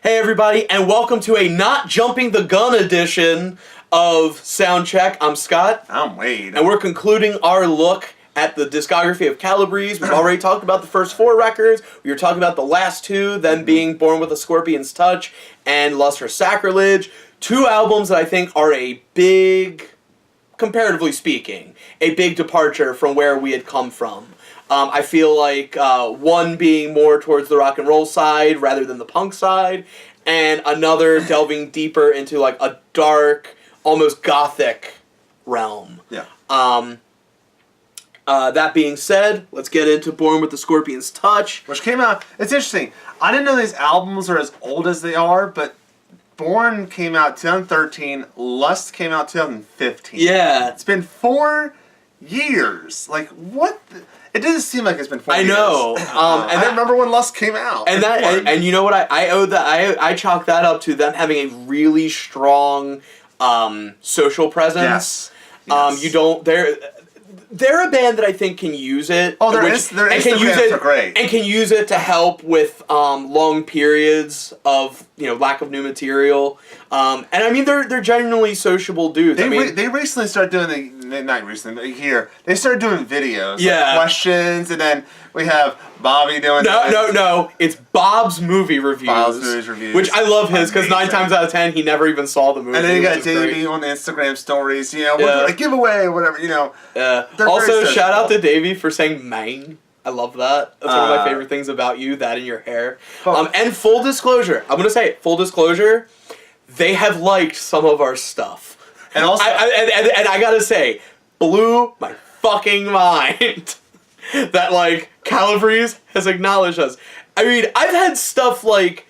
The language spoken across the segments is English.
Hey everybody, and welcome to a not jumping the gun edition of Soundcheck. I'm Scott. I'm Wade. And we're concluding our look at the discography of Calabrese. We've already talked about the first 4 records. We were talking about the last 2, them being Born with a Scorpion's Touch and Lust for Sacrilege. 2 albums that I think are a big, comparatively speaking, a big departure from where we had come from. I feel like one being more towards the rock and roll side rather than the punk side, and another delving deeper into like a dark, almost gothic realm. Yeah. That being said, let's get into Born with the Scorpion's Touch. Which came out, it's interesting. I didn't know these albums are as old as they are, but Born came out 2013, Lust came out 2015. Yeah. It's been 4 years. Like, what? It doesn't seem like it's been 4 years. I know. And I remember when Lust came out. And you know what? I owe that. I chalk that up to them having a really strong social presence. Yes. You don't. They're a band that I think can use it. Oh, their Instagrams are great. And can use it to help with long periods of lack of new material. And I mean they're genuinely sociable dudes. They recently started doing not recently, here. They started doing videos. Yeah. Like questions, and then we have Bobby doing No. It's Bob's movie reviews. Bob's movies reviews. Which I love his, because 9 times out of 10 he never even saw the movie. And then you got Davey on the Instagram stories, we're doing a giveaway or whatever, Also, shout out to Davey for saying "mang." I love that. That's one of my favorite things about you, that and your hair. And full disclosure, I'm going to say it, full disclosure, they have liked some of our stuff. And also, I gotta say, blew my fucking mind that Calabrese has acknowledged us. I mean, I've had stuff liked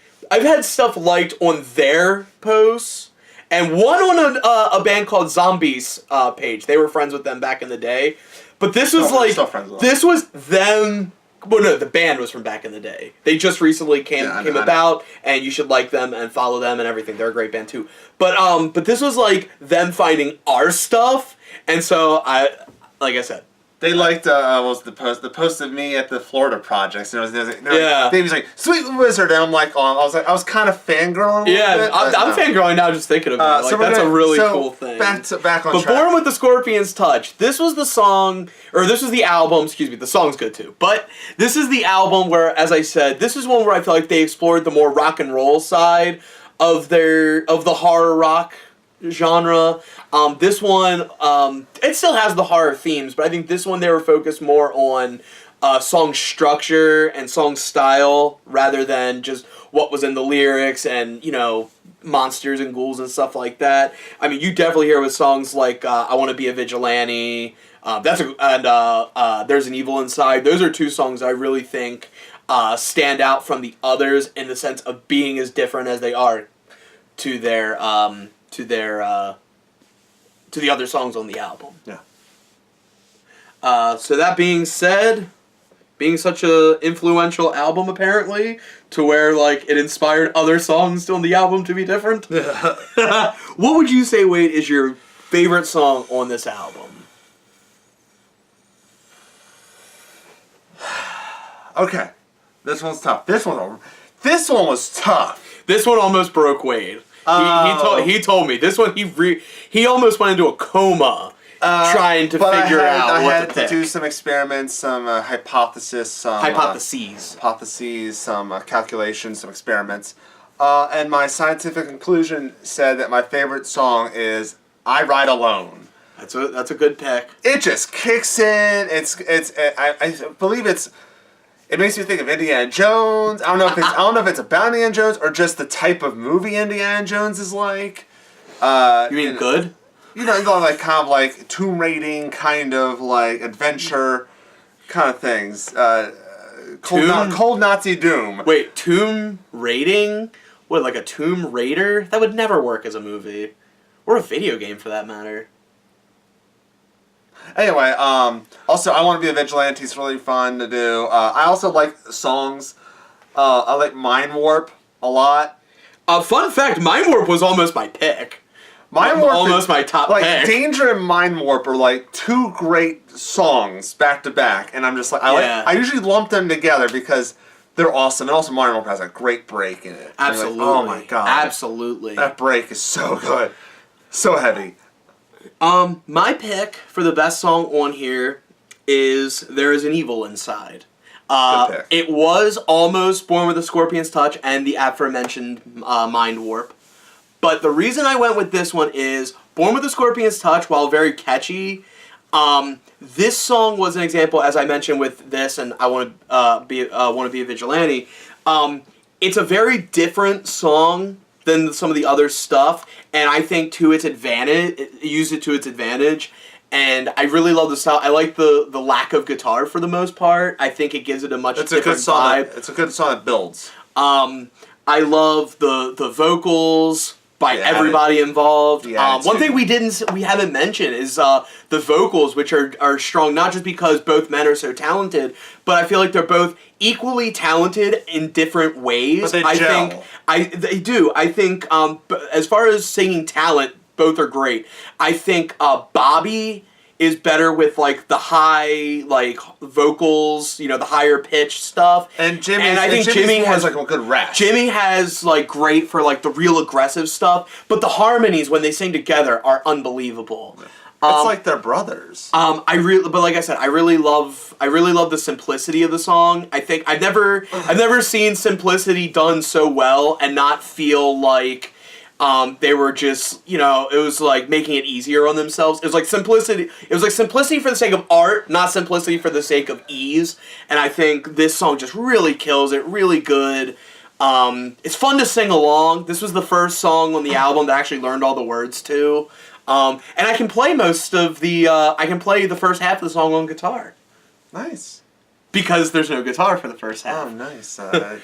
on their posts, and one on a band called Zombies page. They were friends with them back in the day, but this was this was them. Well, no, the band was from back in the day. They just recently came about, and you should like them and follow them and everything. They're a great band too. But this was them finding our stuff, and so like I said, they liked the post of me at the Florida projects. They was like Sweet Wizard, and I'm like, I was kind of fangirling. I'm fangirling now just thinking about it. That's a really cool thing. Back on track. Born with the Scorpion's Touch. This was the song, or this was the album. Excuse me. The song's good too, but this is the album where, as I said, this is one where I feel like they explored the more rock and roll side of the horror rock genre. This one, it still has the horror themes, but I think this one they were focused more on song structure and song style rather than just what was in the lyrics and monsters and ghouls and stuff like that. I mean, you definitely hear with songs like "I Want to Be a Vigilante," There's an Evil Inside. Those are 2 songs I really think stand out from the others in the sense of being as different as they are to the other songs on the album. Yeah. So that being said, being such a influential album apparently, to where it inspired other songs on the album to be different. What would you say, Wade, is your favorite song on this album? Okay, this one's tough. This one was tough. This one almost broke Wade. He told me this one. He almost went into a coma trying to figure out what to pick. I had to do some experiments, some hypotheses, some calculations, some experiments, and my scientific conclusion said that my favorite song is "I Ride Alone." That's a good pick. It just kicks in. I believe it makes me think of Indiana Jones. I don't know if it's about Indiana Jones or just the type of movie Indiana Jones is like. You mean good? Kind of tomb raiding, kind of adventure, kind of things. Cold Nazi Doom. Wait, tomb raiding? What, like a Tomb Raider? That would never work as a movie, or a video game for that matter. Anyway, also, I Want to Be a Vigilante is really fun to do. I also like songs. I like Mind Warp a lot. Fun fact, Mind Warp was almost my pick. Mind Warp almost my top pick. Danger and Mind Warp are 2 great songs back to back, and I'm just I usually lump them together because they're awesome. And also Mario has a great break in it. Absolutely. Like, oh my god. Absolutely. That break is so good. So heavy. My pick for the best song on here is There Is an Evil Inside. Good pick. It was almost Born with a Scorpion's Touch and the aforementioned Mind Warp. But the reason I went with this one is Born with a Scorpion's Touch, while very catchy, this song was an example, as I mentioned with this, and I want to be a vigilante. It's a very different song than some of the other stuff, and I think to its advantage, it used it to its advantage. And I really love the style. I like the lack of guitar for the most part. I think it gives it a much different vibe. It's a good song that builds. I love the vocals by everybody involved. One thing we haven't mentioned is the vocals, which are strong, not just because both men are so talented, but I feel like they're both equally talented in different ways. But they gel. They do. I think as far as singing talent, both are great. I think Bobby is better with like the high vocals, the higher pitched stuff. And Jimmy has like a good rap. Jimmy has like great for like the real aggressive stuff, but the harmonies when they sing together are unbelievable. It's like they're brothers. But like I said, I really love the simplicity of the song. I think I've never seen simplicity done so well and not feel like they were just, it was like making it easier on themselves. It was like simplicity for the sake of art, not simplicity for the sake of ease. And I think this song just really kills it, really good. It's fun to sing along. This was the first song on the album that I actually learned all the words to. And I can play the first half of the song on guitar. Nice. Because there's no guitar for the first half. Oh, nice. Okay.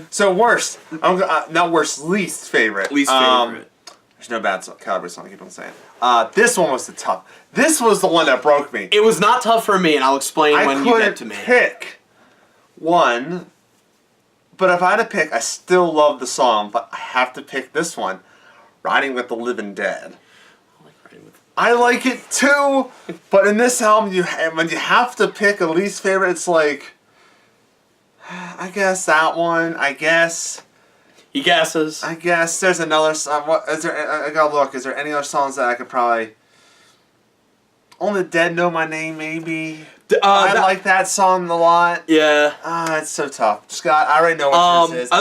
So worst. Not worst. Least favorite. Least favorite. There's no bad Calabrese song. I keep on saying. This one was the tough. This was the one that broke me. It was not tough for me, and I'll explain when you get to me. I couldn't pick one, but if I had to pick, I still love the song, but I have to pick this one, "Riding with the Living Dead." I like it too, but in this album, when you have to pick a least favorite, it's like, I guess that one. I guess. He guesses. I guess there's another song. What is there? I gotta look. Is there any other songs that I could probably? Only the Dead Know My Name, maybe. I like that song a lot. Yeah. It's so tough, Scott. I already know what this is. I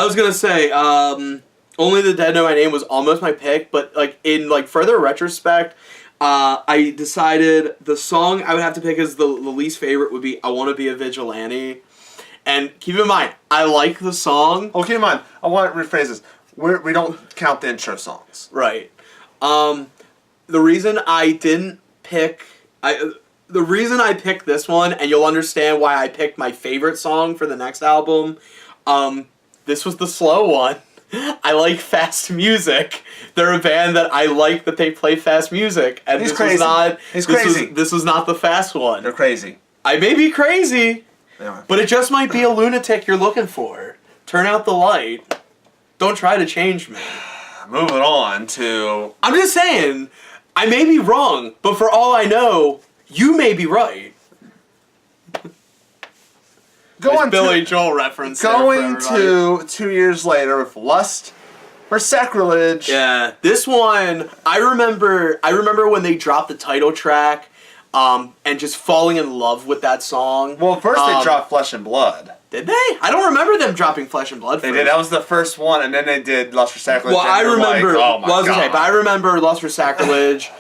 was gonna say. Only the Dead Know My Name was almost my pick, but in further retrospect, I decided the song I would have to pick as the least favorite would be "I Want to Be a Vigilante." And keep in mind, I like the song. Oh, keep in mind, I want to rephrase this. We don't count the intro songs. Right. The reason I didn't pick the reason I picked this one, and you'll understand why I picked my favorite song for the next album. This was the slow one. I like fast music. They're a band that I like that they play fast music, and He's crazy. This was not the fast one. They're crazy. I may be crazy, but it just might be a lunatic you're looking for. Turn out the light. Don't try to change me. Moving on to... I'm just saying, I may be wrong, but for all I know, you may be right. Billy Joel reference. Going to 2 years later with Lust or Sacrilege. Yeah, this one I remember when they dropped the title track, and just falling in love with that song. Well, first they dropped Flesh and Blood. Did they? I don't remember them dropping Flesh and Blood. They did. That was the first one, and then they did Lust for Sacrilege. Well, I remember. But I remember Lust for Sacrilege,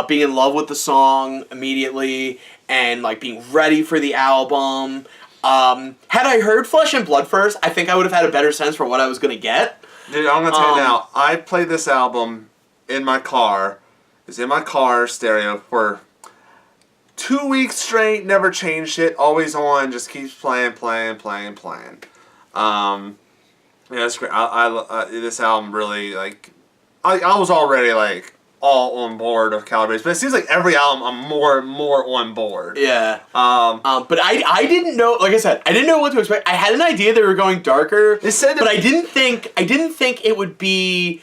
being in love with the song immediately, and being ready for the album. Had I heard Flesh and Blood first, I think I would have had a better sense for what I was going to get. Dude, I'm going to tell you now, I played this album in my car. It was in my car stereo for 2 weeks straight, never changed it, always on, just keeps playing. Yeah, it's great. This album really, I was already, all on board of Calabrese, but it seems like every album I'm more and more on board. Yeah. But I didn't know. Like I said, I didn't know what to expect. I had an idea they were going darker. But I didn't think it would be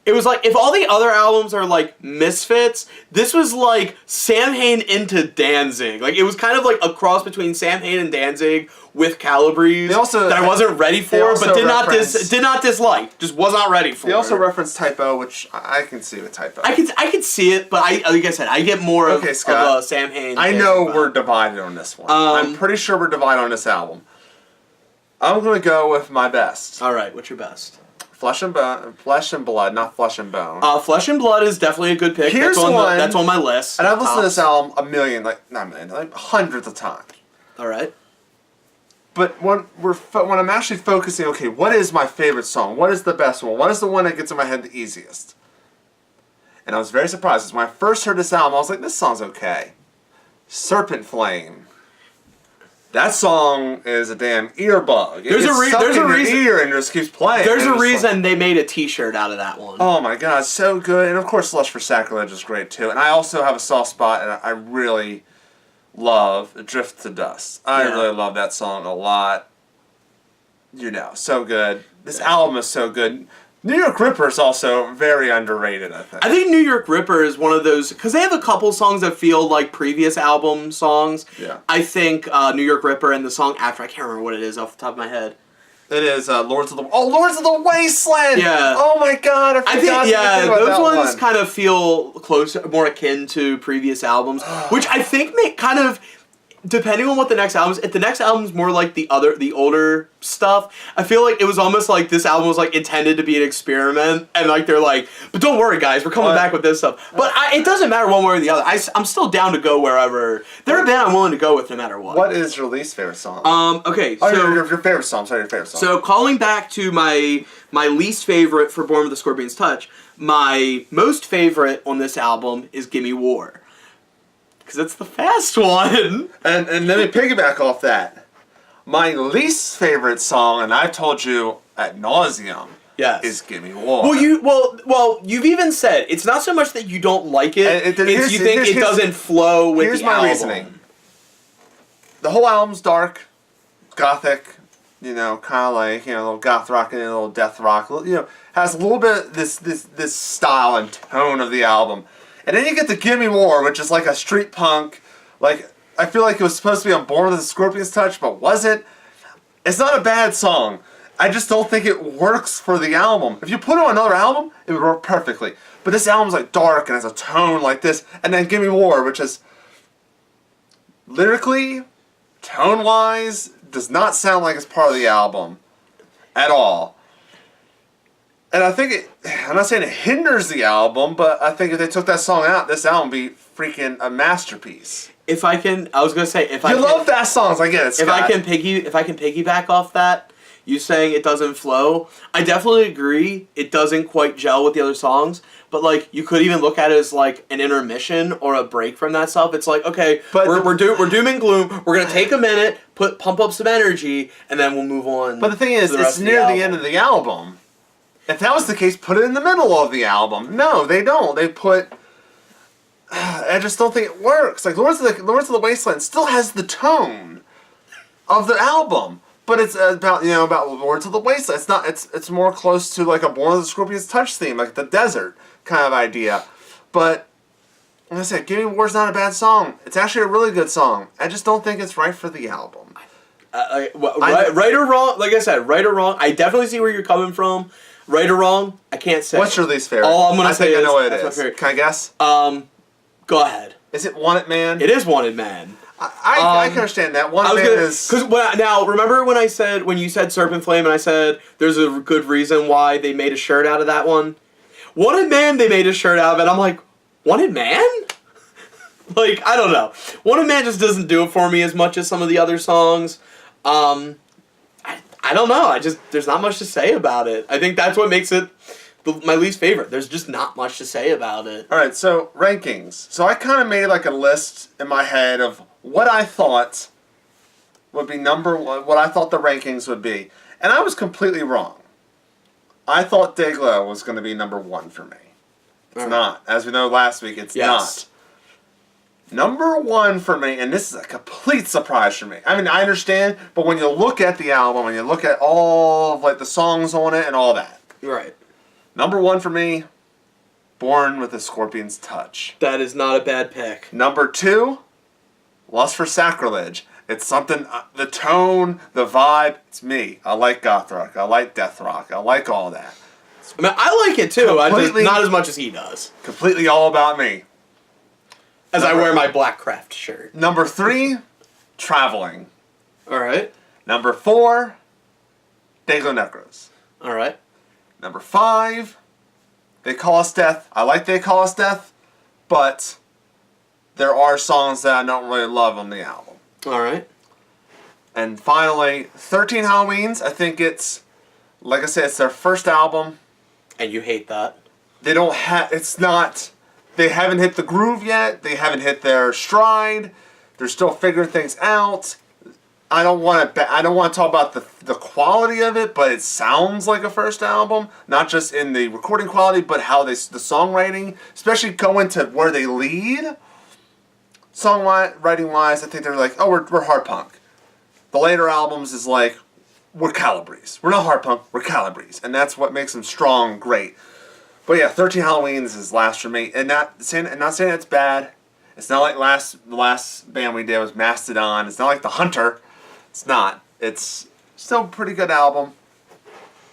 it was like, if all the other albums are like misfits, this was like Samhain into Danzig. Like, it was kind of like a cross between Samhain and Danzig with Calabrese that I wasn't ready for, but did not dislike. Just was not ready for. They also reference Typo, which I can see with Typo. I can see it, but like I said, I get more of Samhain. I know we're divided on this one. I'm pretty sure we're divided on this album. I'm going to go with my best. All right, what's your best? Flesh and Blood, not Flesh and Bone. Flesh and Blood is definitely a good pick. Here's that's on my list. And I've listened to this album hundreds of times. All right. But when I'm actually focusing, okay, what is my favorite song? What is the best one? What is the one that gets in my head the easiest? And I was very surprised because when I first heard this album, I was like, this song's okay. Serpent Flame. That song is a damn earbug. There's a reason. Ear and just keeps playing. There's a reason they made a T-shirt out of that one. Oh my god, so good! And of course, Lust for Sacrilege is great too. And I also have a soft spot, and I really love Drift to Dust. I really love that song a lot. You know, so good. This album is so good. New York Ripper is also very underrated, I think. I think New York Ripper is one of those, because they have a couple songs that feel like previous album songs. Yeah. I think New York Ripper and the song after, I can't remember what it is off the top of my head. It is Lords of the Wasteland! Yeah. Oh my god, I think those ones kind of feel closer, more akin to previous albums, which I think make kind of, depending on what the next album is, if the next album's more like the older stuff, I feel like it was almost like this album was like intended to be an experiment, and like they're like, but don't worry guys, we're coming back with this stuff. But it doesn't matter one way or the other. I'm still down to go wherever. They're a band I'm willing to go with no matter what. What is your least favorite song? Okay, so your favorite song. Sorry, your favorite song. So calling back to my least favorite for Born with the Scorpion's Touch, my most favorite on this album is Gimme War. Because it's the fast one. And let me piggyback off that. My least favorite song, and I've told you ad nauseum, is Gimme War. Well, you've even said it's not so much that you don't like it. It's you think it doesn't flow with the album. Here's my reasoning. The whole album's dark, gothic, kind of like, a little goth rock and a little death rock. Has a little bit of this style and tone of the album. And then you get the Gimme War, which is like a street punk. Like, I feel like it was supposed to be on Born with the Scorpion's Touch, but wasn't. It's not a bad song. I just don't think it works for the album. If you put it on another album, it would work perfectly. But this album's like dark and has a tone like this. And then Gimme War, which is lyrically, tone-wise, does not sound like it's part of the album at all. And I think I'm not saying it hinders the album, but I think if they took that song out, this album would be freaking a masterpiece. You love fast songs, I get it, Scott. If I can piggyback off that, you saying it doesn't flow, I definitely agree. It doesn't quite gel with the other songs, but like you could even look at it as like an intermission or a break from that stuff. It's like, okay, we're doom and gloom. We're gonna take a minute, pump up some energy, and then we'll move on. But the thing is, it's near the end of the album. If that was the case, put it in the middle of the album. No, they don't. They put. I just don't think it works. Like Lords of the Wasteland still has the tone of the album, but it's about Lords of the Wasteland. It's not. It's more close to like a Born of the Scorpion's Touch theme, like the desert kind of idea. But like I said, Gimme War's not a bad song. It's actually a really good song. I just don't think it's right for the album. Right or wrong, like I said, right or wrong, I definitely see where you're coming from. Right or wrong, I can't say. What's your least favorite? All I'm gonna say is, I know what it is. Can I guess? Go ahead. Is it Wanted Man? It is Wanted Man. I can understand that. Wanted Man is... Now, remember when you said Serpent Flame and I said there's a good reason why they made a shirt out of that one? Wanted Man, they made a shirt out of it. I'm like, Wanted Man? Like, I don't know. Wanted Man just doesn't do it for me as much as some of the other songs. I don't know. There's not much to say about it. I think that's what makes it my least favorite. There's just not much to say about it. All right, so rankings. So I kind of made like a list in my head of what I thought would be number one, what I thought the rankings would be. And I was completely wrong. I thought Dayglow was going to be number one for me. It's not. As we know last week, it's not. Number one for me, and this is a complete surprise for me. I mean, I understand, but when you look at the album and you look at all of like the songs on it and all that. Right. Number one for me, Born with a Scorpion's Touch. That is not a bad pick. Number 2, Lust for Sacrilege. It's something, the tone, the vibe, it's me. I like goth rock. I like death rock. I like all that. I mean, I like it too. I just, not as much as he does. Completely all about me. As I wear my Black Craft shirt. Number 3, Traveling. Alright. Number 4, Dayglow Necros. Alright. Number 5, They Call Us Death. I like They Call Us Death, but there are songs that I don't really love on the album. Alright. And finally, 13 Halloweens. I think it's, like I said, it's their first album. And you hate that. They don't have, it's not, they haven't hit the groove yet. They haven't hit their stride. They're still figuring things out. I don't want to talk about the quality of it, but it sounds like a first album. Not just in the recording quality, but how the songwriting, especially going to where they lead. Songwriting wise, I think they're like, oh, we're hard punk. The later albums is like, we're Calabrese. We're not hard punk, we're Calabrese. And that's what makes them strong, great. But yeah, 13 Halloweens is last for me. And not saying it's bad. It's not like the last band we did was Mastodon. It's not like The Hunter. It's not. It's still a pretty good album.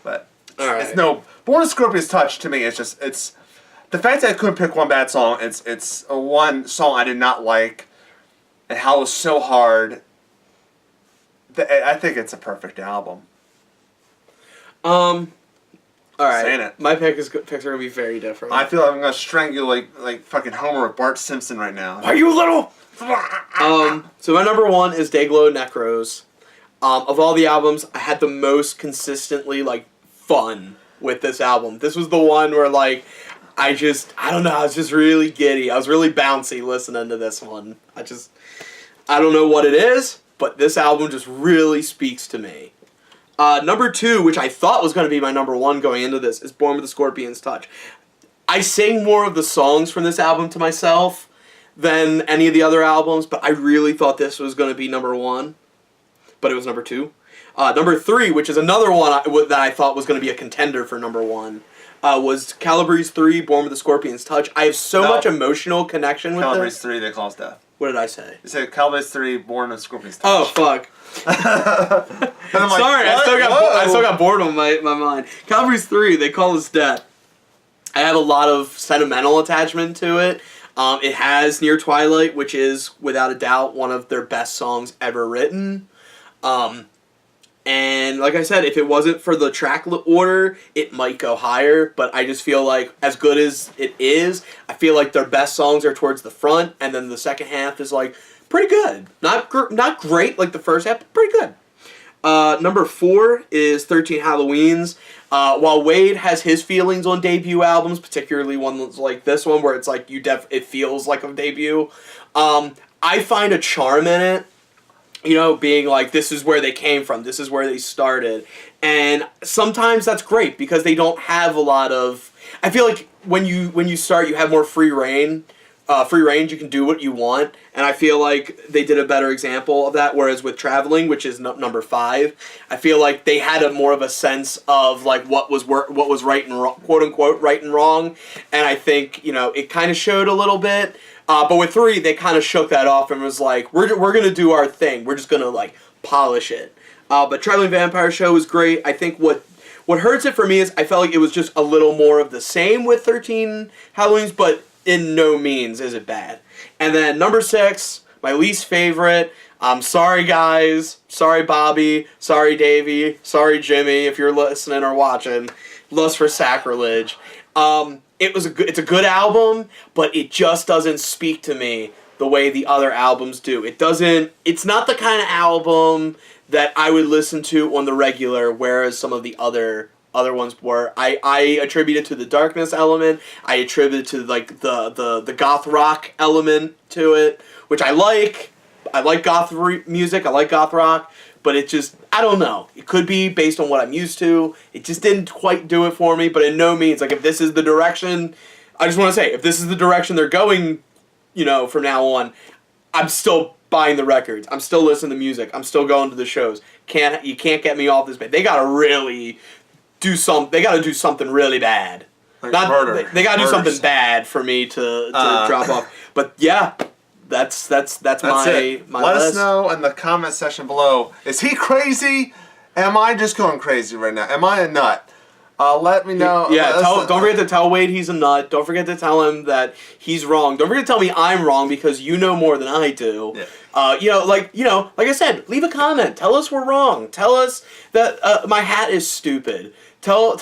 But it's no... Born with Scorpion's Touch, to me, it's the fact that I couldn't pick one bad song, it's a one song I did not like, and how it was so hard. I think it's a perfect album. Alright. Saying it. My picks are going to be very different. I feel like I'm going to strangle like fucking Homer with Bart Simpson right now. Are you little? So my number 1 is Dayglow Necros. Of all the albums, I had the most consistently, fun with this album. This was the one where, I don't know, I was just really giddy. I was really bouncy listening to this one. I don't know what it is, but this album just really speaks to me. Number 2, which I thought was going to be my number 1 going into this, is Born with a Scorpion's Touch. I sing more of the songs from this album to myself than any of the other albums, but I really thought this was going to be number 1. But it was number 2. Number 3, which is another one that I thought was going to be a contender for number 1, was Calabrese 3, Born with a Scorpion's Touch. I have so much emotional connection with Calabrese this. 3, They Call Us Death. What did I say? You said Calabrese 3, Born with a Scorpion's Touch. Oh, fuck. And I'm like, sorry, what? I still got bored on my mind. Calabrese 3, They Call Us Death. I have a lot of sentimental attachment to it. It has Near Twilight, which is, without a doubt, one of their best songs ever written. And like I said, if it wasn't for the track order, it might go higher, but I just feel like, as good as it is, I feel like their best songs are towards the front, and then the second half is, pretty good. Not great like the first half, but pretty good. Number 4 is 13 Halloweens. While Wade has his feelings on debut albums, particularly ones like this one, where it's it feels like a debut, I find a charm in it. Being this is where they came from, this is where they started. And sometimes that's great, because they don't have a lot of... I feel like when you start, you have more free reign. Free range, you can do what you want. And I feel like they did a better example of that, whereas with Traveling, which is number 5, I feel like they had more of a sense of, what was right and wrong, quote-unquote, right and wrong. And I think, it kind of showed a little bit. But with 3, they kind of shook that off and was like, we're going to do our thing. We're just going to, polish it. But Traveling Vampire Show was great. I think what hurts it for me is I felt like it was just a little more of the same with 13 Halloweens, but in no means is it bad. And then number 6, my least favorite. I'm sorry, guys. Sorry, Bobby. Sorry, Davey. Sorry, Jimmy, if you're listening or watching. Lust for Sacrilege. It's a good album, but it just doesn't speak to me the way the other albums do. It's not the kind of album that I would listen to on the regular, whereas some of the other ones were. I attribute it to the darkness element. I attribute it to the goth rock element to it, which I like. I like goth music. I like goth rock. But it just, I don't know. It could be based on what I'm used to. It just didn't quite do it for me. But in no means, if this is the direction, I just want to say, if this is the direction they're going, from now on, I'm still buying the records. I'm still listening to music. I'm still going to the shows. You can't get me off this band. They gotta really do something really bad Not murder. They gotta do Murder something song. bad for me to drop off. But yeah, that's my it. my Let list. us know in the comment section below. Is he crazy? Am I just going crazy right now? Am I a nut? Let me know. Yeah, don't forget to tell Wade he's a nut. Don't forget to tell him that he's wrong. Don't forget to tell me I'm wrong because you know more than I do. Yeah. Like I said, leave a comment. Tell us we're wrong. Tell us that my hat is stupid. Tell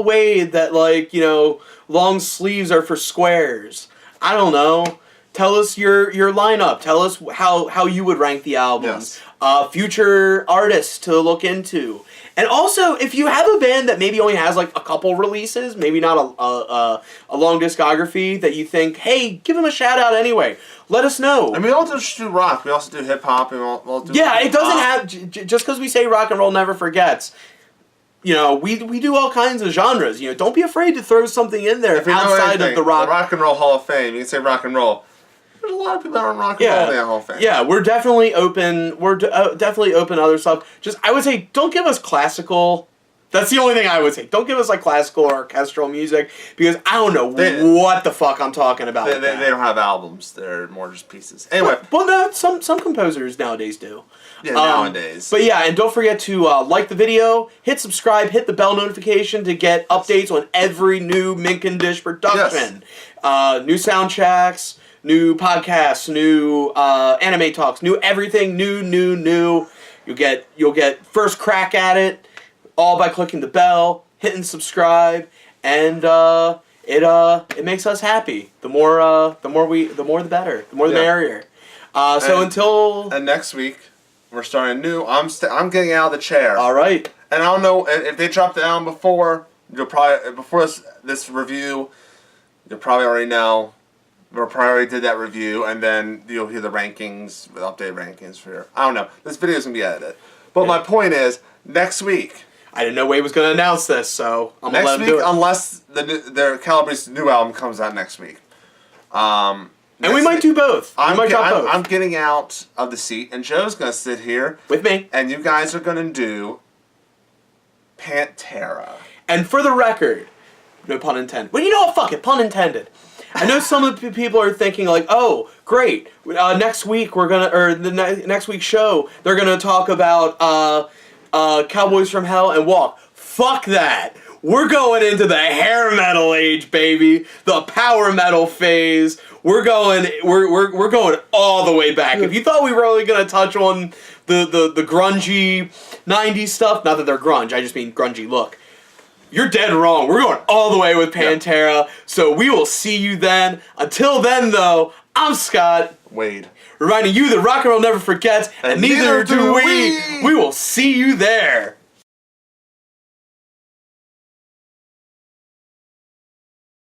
Wade that long sleeves are for squares. I don't know. Tell us your lineup. Tell us how you would rank the albums. Future artists to look into. And also, if you have a band that maybe only has like a couple releases, maybe not a long discography, that you think, hey, give them a shout out anyway. Let us know. And we don't just do rock. We also do hip hop. And we'll do it doesn't have just because we say rock and roll never forgets. We do all kinds of genres. Don't be afraid to throw something in there outside of the Rock and Roll Hall of Fame. You can say rock and roll. There's a lot of people that are in rock and roll in the Hall of Fame. Yeah, we're definitely open. We're definitely open to other stuff. Just I would say, don't give us classical. That's the only thing I would say. Don't give us like classical or orchestral music because I don't know what the fuck I'm talking about. They don't have albums. They're more just pieces. Anyway, well, no, some composers nowadays do. Yeah, nowadays. But yeah, and don't forget to like the video, hit subscribe, hit the bell notification to get updates on every new Condish production. Yes. New soundtracks, new podcasts, new anime talks, new everything, new. You'll get first crack at it, all by clicking the bell, hitting subscribe, and it makes us happy. The more the better. The more the merrier. Until next week. We're starting new. I'm getting out of the chair. All right. And I don't know if they dropped the album before. You'll probably before this review. You'll probably already know. We probably already did that review, and then you'll hear the rankings, the updated rankings for. I don't know. This video's gonna be edited. But my point is, next week. I didn't know Wade was gonna announce this, so I'm gonna let him do it. Unless their Calabrese new album comes out next week. And we might do both. I'm getting out of the seat, and Joe's going to sit here. With me. And you guys are going to do Pantera. And for the record, no pun intended. Well, you know what? Fuck it. Pun intended. I know some of the people are thinking like, oh, great. Next week next week's show, they're going to talk about Cowboys from Hell and Walk. Fuck that. We're going into the hair metal age, baby. The power metal phase. We're going all the way back. If you thought we were only gonna touch on the grungy 90s stuff, not that they're grunge, I just mean grungy look. You're dead wrong. We're going all the way with Pantera. So we will see you then. Until then, though, I'm Scott. Wade. Reminding you that rock and roll never forgets, and neither do we. We will see you there.